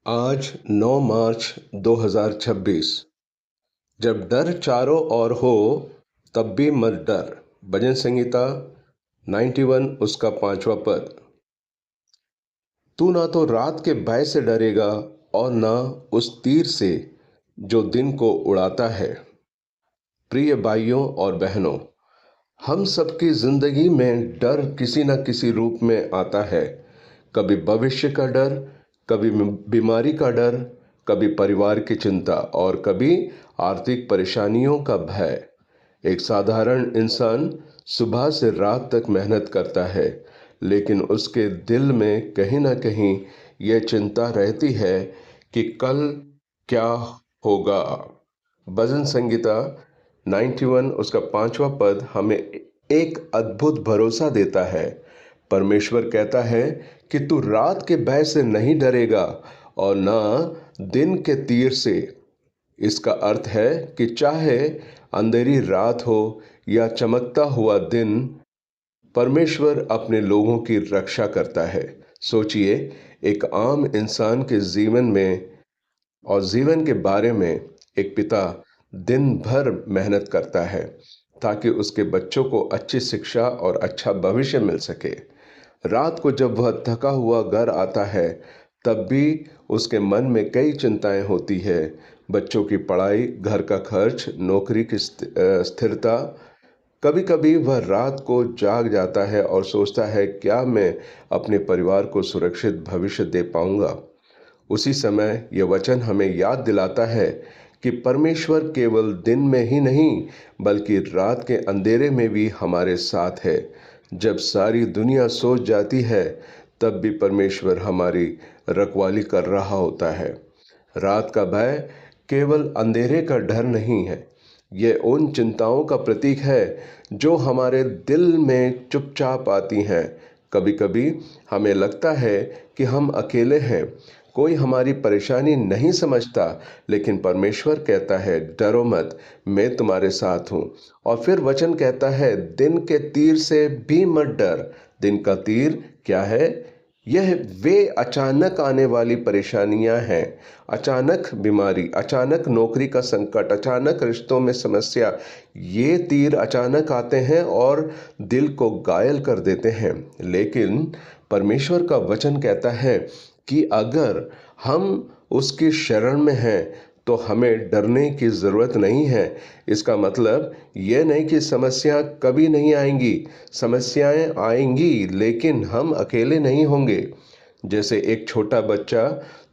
आज 9 मार्च 2026। जब डर चारों ओर हो तब भी मत डर। भजन संहिता 91 उसका 5वां पद। तू ना तो रात के भय से डरेगा और ना उस तीर से जो दिन को उड़ाता है। प्रिय भाइयों और बहनों, हम सबकी जिंदगी में डर किसी न किसी रूप में आता है। कभी भविष्य का डर, कभी बीमारी का डर, कभी परिवार की चिंता और कभी आर्थिक परेशानियों का भय। एक साधारण इंसान सुबह से रात तक मेहनत करता है, लेकिन उसके दिल में कहीं ना कहीं यह चिंता रहती है कि कल क्या होगा। भजन संगीता 91 उसका 5वां पद हमें एक अद्भुत भरोसा देता है। परमेश्वर कहता है कि तू रात के भय से नहीं डरेगा और ना दिन के तीर से। इसका अर्थ है कि चाहे अंधेरी रात हो या चमकता हुआ दिन, परमेश्वर अपने लोगों की रक्षा करता है। सोचिए, एक आम इंसान के जीवन में और जीवन के बारे में एक पिता दिन भर मेहनत करता है ताकि उसके बच्चों को अच्छी शिक्षा और अच्छा भविष्य मिल सके। रात को जब वह थका हुआ घर आता है तब भी उसके मन में कई चिंताएं होती है। बच्चों की पढ़ाई, घर का खर्च, नौकरी की स्थिरता। कभी कभी वह रात को जाग जाता है और सोचता है, क्या मैं अपने परिवार को सुरक्षित भविष्य दे पाऊंगा। उसी समय यह वचन हमें याद दिलाता है कि परमेश्वर केवल दिन में ही नहीं बल्कि रात के अंधेरे में भी हमारे साथ है। जब सारी दुनिया सो जाती है तब भी परमेश्वर हमारी रखवाली कर रहा होता है। रात का भय केवल अंधेरे का डर नहीं है, ये उन चिंताओं का प्रतीक है जो हमारे दिल में चुपचाप आती हैं। कभी कभी हमें लगता है कि हम अकेले हैं, कोई हमारी परेशानी नहीं समझता, लेकिन परमेश्वर कहता है, डरो मत, मैं तुम्हारे साथ हूँ। और फिर वचन कहता है, दिन के तीर से भी मत डर। दिन का तीर क्या है? यह वे अचानक आने वाली परेशानियां हैं। अचानक बीमारी, अचानक नौकरी का संकट, अचानक रिश्तों में समस्या। ये तीर अचानक आते हैं और दिल को घायल कर देते हैं। लेकिन परमेश्वर का वचन कहता है कि अगर हम उसकी शरण में हैं तो हमें डरने की ज़रूरत नहीं है। इसका मतलब ये नहीं कि समस्या कभी नहीं आएंगी। समस्याएं आएंगी, लेकिन हम अकेले नहीं होंगे। जैसे एक छोटा बच्चा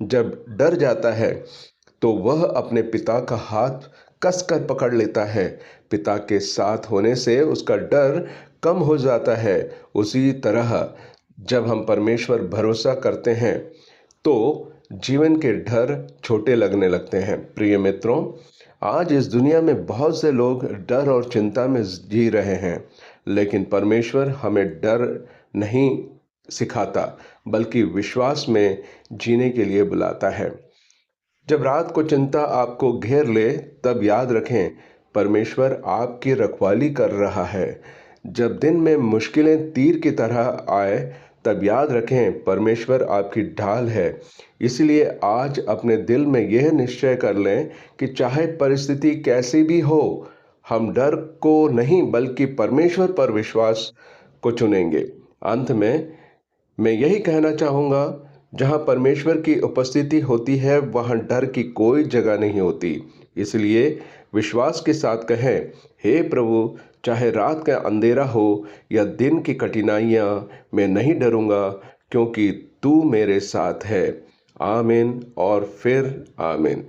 जब डर जाता है तो वह अपने पिता का हाथ कसकर पकड़ लेता है। पिता के साथ होने से उसका डर कम हो जाता है। उसी तरह जब हम परमेश्वर भरोसा करते हैं तो जीवन के डर छोटे लगने लगते हैं। प्रिय मित्रों, आज इस दुनिया में बहुत से लोग डर और चिंता में जी रहे हैं, लेकिन परमेश्वर हमें डर नहीं सिखाता बल्कि विश्वास में जीने के लिए बुलाता है। जब रात को चिंता आपको घेर ले तब याद रखें, परमेश्वर आपकी रखवाली कर रहा है। जब दिन में मुश्किलें तीर की तरह आए तब याद रखें, परमेश्वर आपकी ढाल है। इसलिए आज अपने दिल में यह निश्चय कर लें कि चाहे परिस्थिति कैसी भी हो, हम डर को नहीं बल्कि परमेश्वर पर विश्वास को चुनेंगे। अंत में मैं यही कहना चाहूँगा, जहाँ परमेश्वर की उपस्थिति होती है वहाँ डर की कोई जगह नहीं होती। इसलिए विश्वास के साथ कहें, हे प्रभु, चाहे रात का अंधेरा हो या दिन की कठिनाइयाँ, मैं नहीं डरूंगा क्योंकि तू मेरे साथ है। आमीन और फिर आमीन।